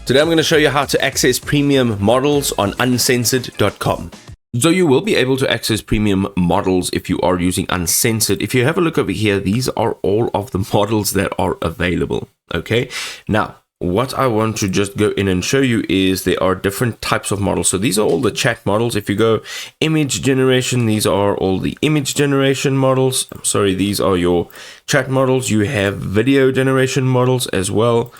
Today I'm going to show you how to access premium models on uncensored.com. So you will be able to access premium models if you are using Uncensored. If you have a look over here, these are all of the models that are available. Okay, now what I want to just go in and show you is there are different types of models. So these are all the chat models. If you go image generation, these are all the image generation models. I'm sorry, these are your chat models. You have video generation models as well.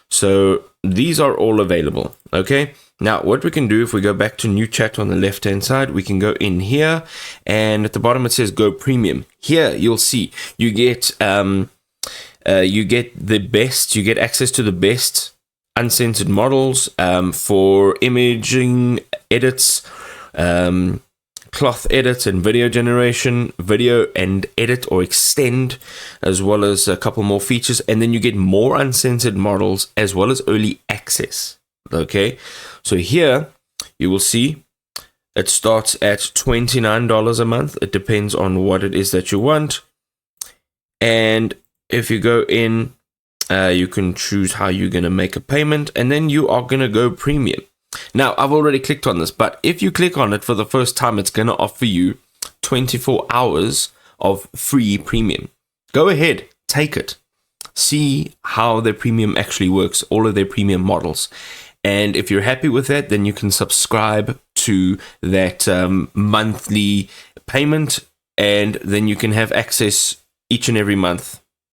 So these are all available. Okay, now what we can do, if we go back to new chat on the left hand side, we can go in here and at the bottom it says go premium. Here you'll see you get the best, you get access to the best uncensored models for imaging edits, cloth edits and video generation, video and edit or extend, as well as a couple more features. And then you get more uncensored models as well as early access. Okay, so here you will see it starts at $29 a month. It depends on what it is that you want. And if you go in, you can choose how you're going to make a payment, and then you are going to go premium. Now, I've already clicked on this, but if you click on it for the first time, it's going to offer you 24 hours of free premium. Go ahead, take it. See how their premium actually works, all of their premium models. And if you're happy with that, then you can subscribe to that monthly payment, and then you can have access each and every month